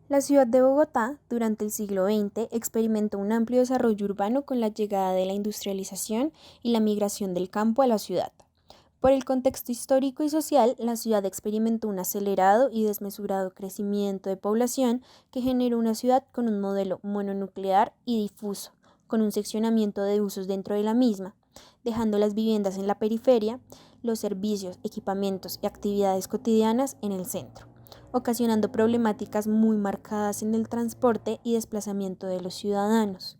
La ciudad de Bogotá, durante el siglo XX, experimentó un amplio desarrollo urbano con la llegada de la industrialización y la migración del campo a la ciudad. Por el contexto histórico y social, la ciudad experimentó un acelerado y desmesurado crecimiento de población que generó una ciudad con un modelo mononuclear y difuso, con un seccionamiento de usos dentro de la misma, dejando las viviendas en la periferia, los servicios, equipamientos y actividades cotidianas en el centro, ocasionando problemáticas muy marcadas en el transporte y desplazamiento de los ciudadanos,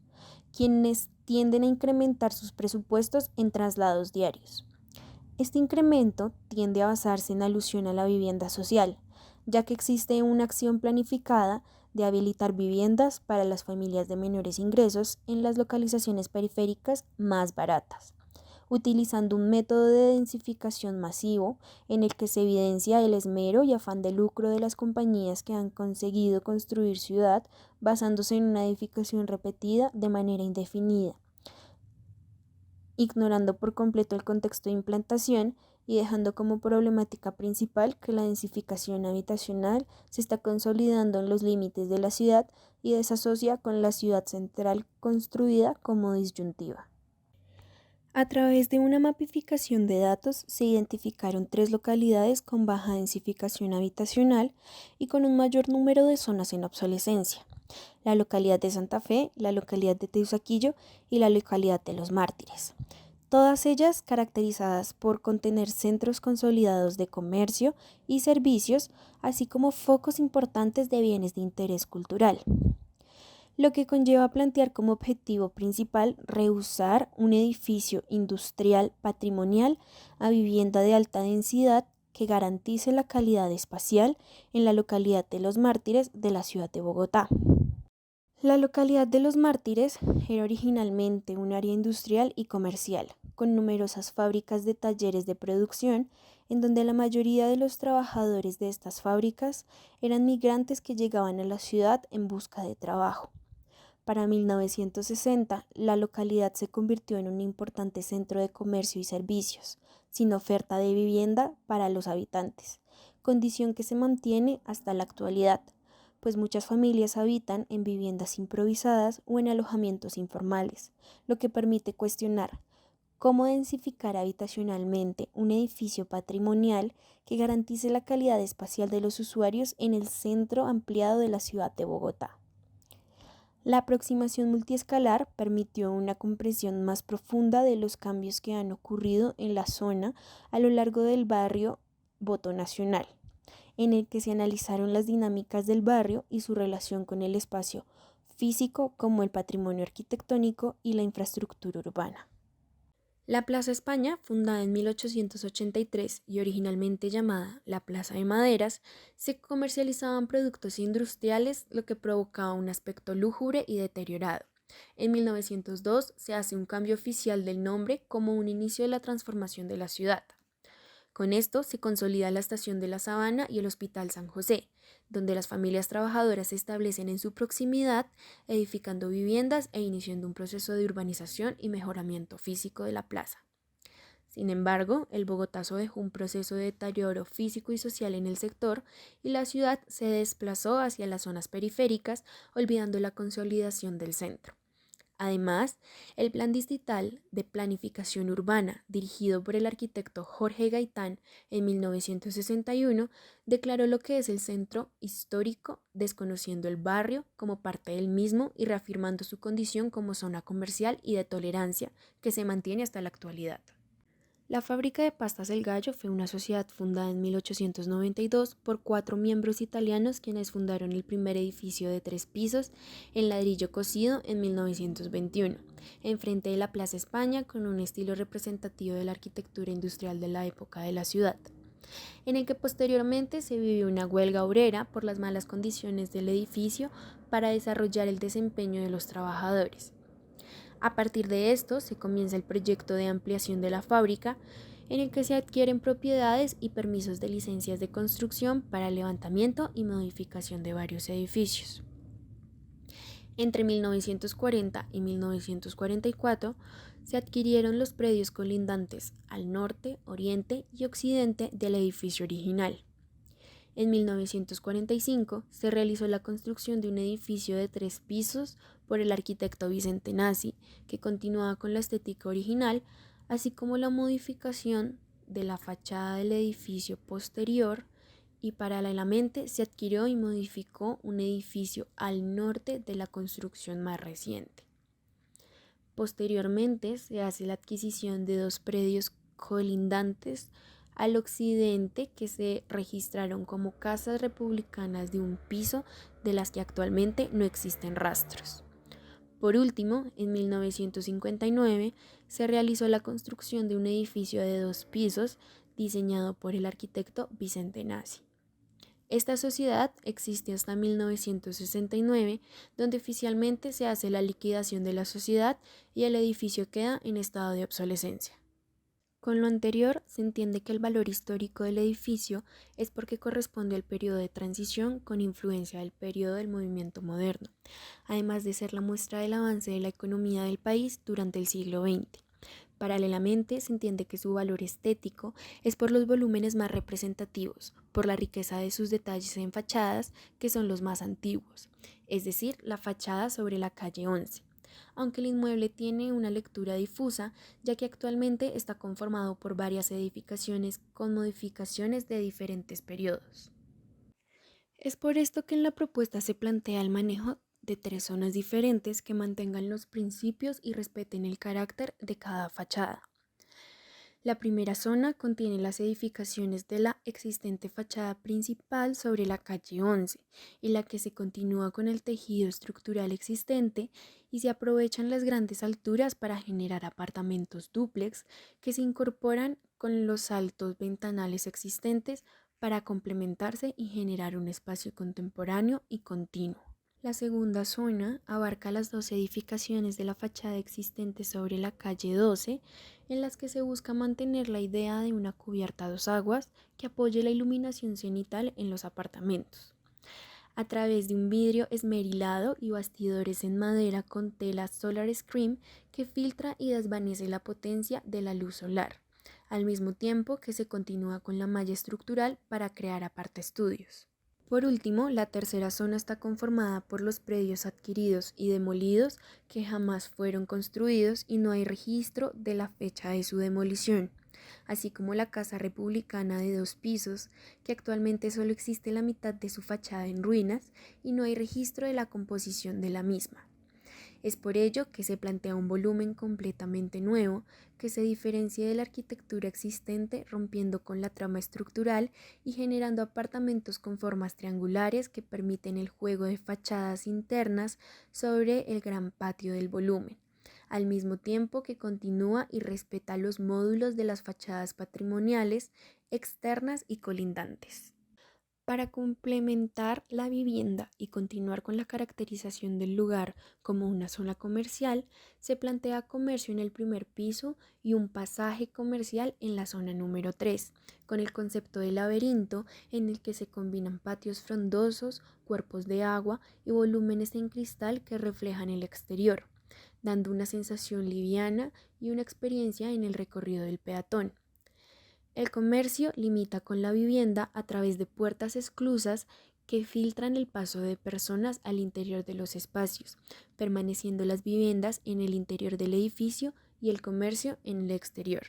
quienes tienden a incrementar sus presupuestos en traslados diarios. Este incremento tiende a basarse en alusión a la vivienda social, ya que existe una acción planificada de habilitar viviendas para las familias de menores ingresos en las localizaciones periféricas más baratas, utilizando un método de densificación masivo en el que se evidencia el esmero y afán de lucro de las compañías que han conseguido construir ciudad basándose en una edificación repetida de manera indefinida, ignorando por completo el contexto de implantación y dejando como problemática principal que la densificación habitacional se está consolidando en los límites de la ciudad y desasocia con la ciudad central construida como disyuntiva. A través de una mapificación de datos se identificaron 3 localidades con baja densificación habitacional y con un mayor número de zonas en obsolescencia: la localidad de Santa Fe, la localidad de Teusaquillo y la localidad de Los Mártires, todas ellas caracterizadas por contener centros consolidados de comercio y servicios, así como focos importantes de bienes de interés cultural, lo que conlleva plantear como objetivo principal rehusar un edificio industrial patrimonial a vivienda de alta densidad que garantice la calidad espacial en la localidad de Los Mártires de la ciudad de Bogotá. La localidad de Los Mártires era originalmente un área industrial y comercial, con numerosas fábricas de talleres de producción, en donde la mayoría de los trabajadores de estas fábricas eran migrantes que llegaban a la ciudad en busca de trabajo. Para 1960, la localidad se convirtió en un importante centro de comercio y servicios, sin oferta de vivienda para los habitantes, condición que se mantiene hasta la actualidad, pues muchas familias habitan en viviendas improvisadas o en alojamientos informales, lo que permite cuestionar cómo densificar habitacionalmente un edificio patrimonial que garantice la calidad espacial de los usuarios en el centro ampliado de la ciudad de Bogotá. La aproximación multiescalar permitió una comprensión más profunda de los cambios que han ocurrido en la zona a lo largo del barrio Voto Nacional, en el que se analizaron las dinámicas del barrio y su relación con el espacio físico como el patrimonio arquitectónico y la infraestructura urbana. La Plaza España, fundada en 1883 y originalmente llamada la Plaza de Maderas, se comercializaban productos industriales, lo que provocaba un aspecto lúgubre y deteriorado. En 1902 se hace un cambio oficial del nombre como un inicio de la transformación de la ciudad. Con esto se consolida la Estación de la Sabana y el Hospital San José, donde las familias trabajadoras se establecen en su proximidad, edificando viviendas e iniciando un proceso de urbanización y mejoramiento físico de la plaza. Sin embargo, el Bogotazo dejó un proceso de deterioro físico y social en el sector y la ciudad se desplazó hacia las zonas periféricas, olvidando la consolidación del centro. Además, el Plan Distrital de Planificación Urbana, dirigido por el arquitecto Jorge Gaitán en 1961, declaró lo que es el centro histórico, desconociendo el barrio como parte del mismo y reafirmando su condición como zona comercial y de tolerancia que se mantiene hasta la actualidad. La fábrica de pastas El Gallo fue una sociedad fundada en 1892 por 4 miembros italianos quienes fundaron el primer edificio de 3 pisos en ladrillo cocido en 1921, enfrente de la Plaza España, con un estilo representativo de la arquitectura industrial de la época de la ciudad, en el que posteriormente se vivió una huelga obrera por las malas condiciones del edificio para desarrollar el desempeño de los trabajadores. A partir de esto se comienza el proyecto de ampliación de la fábrica, en el que se adquieren propiedades y permisos de licencias de construcción para el levantamiento y modificación de varios edificios. Entre 1940 y 1944 se adquirieron los predios colindantes al norte, oriente y occidente del edificio original. En 1945 se realizó la construcción de un edificio de 3 pisos por el arquitecto Vicente Nasi, que continuaba con la estética original, así como la modificación de la fachada del edificio posterior, y paralelamente se adquirió y modificó un edificio al norte de la construcción más reciente. Posteriormente se hace la adquisición de 2 predios colindantes al occidente que se registraron como casas republicanas de un piso, de las que actualmente no existen rastros. Por último, en 1959 se realizó la construcción de un edificio de 2 pisos diseñado por el arquitecto Vicente Nasi. Esta sociedad existe hasta 1969, donde oficialmente se hace la liquidación de la sociedad y el edificio queda en estado de obsolescencia. Con lo anterior, se entiende que el valor histórico del edificio es porque corresponde al periodo de transición con influencia del periodo del movimiento moderno, además de ser la muestra del avance de la economía del país durante el siglo XX. Paralelamente, se entiende que su valor estético es por los volúmenes más representativos, por la riqueza de sus detalles en fachadas, que son los más antiguos, es decir, la fachada sobre la calle 11, aunque el inmueble tiene una lectura difusa, ya que actualmente está conformado por varias edificaciones con modificaciones de diferentes periodos. Es por esto que en la propuesta se plantea el manejo de 3 zonas diferentes que mantengan los principios y respeten el carácter de cada fachada. La primera zona contiene las edificaciones de la existente fachada principal sobre la calle 11, en la que se continúa con el tejido estructural existente y se aprovechan las grandes alturas para generar apartamentos dúplex que se incorporan con los altos ventanales existentes para complementarse y generar un espacio contemporáneo y continuo. La segunda zona abarca las 2 edificaciones de la fachada existente sobre la calle 12, en las que se busca mantener la idea de una cubierta a 2 aguas que apoye la iluminación cenital en los apartamentos, a través de un vidrio esmerilado y bastidores en madera con tela Solar Screen que filtra y desvanece la potencia de la luz solar, al mismo tiempo que se continúa con la malla estructural para crear apartaestudios. Por último, la tercera zona está conformada por los predios adquiridos y demolidos que jamás fueron construidos y no hay registro de la fecha de su demolición, así como la casa republicana de 2 pisos, que actualmente solo existe la mitad de su fachada en ruinas y no hay registro de la composición de la misma. Es por ello que se plantea un volumen completamente nuevo que se diferencie de la arquitectura existente, rompiendo con la trama estructural y generando apartamentos con formas triangulares que permiten el juego de fachadas internas sobre el gran patio del volumen, al mismo tiempo que continúa y respeta los módulos de las fachadas patrimoniales, externas y colindantes. Para complementar la vivienda y continuar con la caracterización del lugar como una zona comercial, se plantea comercio en el primer piso y un pasaje comercial en la zona número 3, con el concepto de laberinto en el que se combinan patios frondosos, cuerpos de agua y volúmenes en cristal que reflejan el exterior, dando una sensación liviana y una experiencia en el recorrido del peatón. El comercio limita con la vivienda a través de puertas esclusas que filtran el paso de personas al interior de los espacios, permaneciendo las viviendas en el interior del edificio y el comercio en el exterior.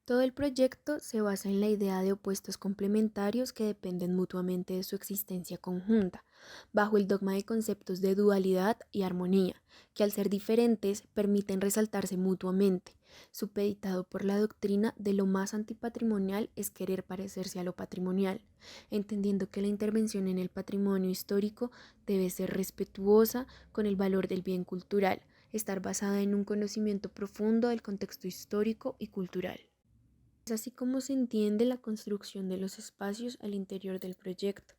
Todo el proyecto se basa en la idea de opuestos complementarios que dependen mutuamente de su existencia conjunta, bajo el dogma de conceptos de dualidad y armonía, que al ser diferentes permiten resaltarse mutuamente, supeditado por la doctrina de lo más antipatrimonial es querer parecerse a lo patrimonial, entendiendo que la intervención en el patrimonio histórico debe ser respetuosa con el valor del bien cultural, estar basada en un conocimiento profundo del contexto histórico y cultural. Es así como se entiende la construcción de los espacios al interior del proyecto.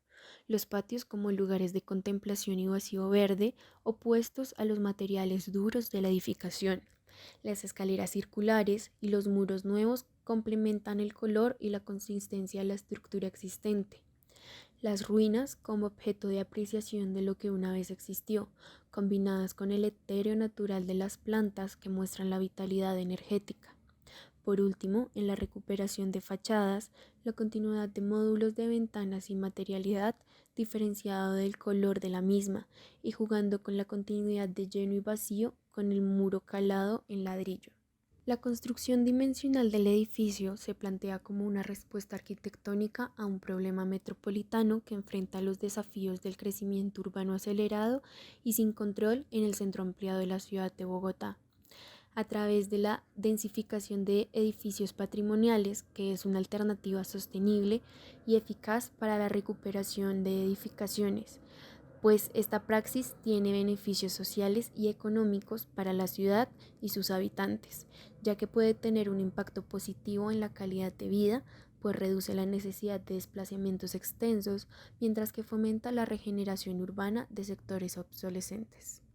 Los patios como lugares de contemplación y vacío verde opuestos a los materiales duros de la edificación. Las escaleras circulares y los muros nuevos complementan el color y la consistencia de la estructura existente. Las ruinas como objeto de apreciación de lo que una vez existió, combinadas con el etéreo natural de las plantas que muestran la vitalidad energética. Por último, en la recuperación de fachadas, la continuidad de módulos de ventanas y materialidad diferenciado del color de la misma y jugando con la continuidad de lleno y vacío con el muro calado en ladrillo. La construcción dimensional del edificio se plantea como una respuesta arquitectónica a un problema metropolitano que enfrenta los desafíos del crecimiento urbano acelerado y sin control en el centro ampliado de la ciudad de Bogotá, a través de la densificación de edificios patrimoniales, que es una alternativa sostenible y eficaz para la recuperación de edificaciones, pues esta praxis tiene beneficios sociales y económicos para la ciudad y sus habitantes, ya que puede tener un impacto positivo en la calidad de vida, pues reduce la necesidad de desplazamientos extensos, mientras que fomenta la regeneración urbana de sectores obsolescentes.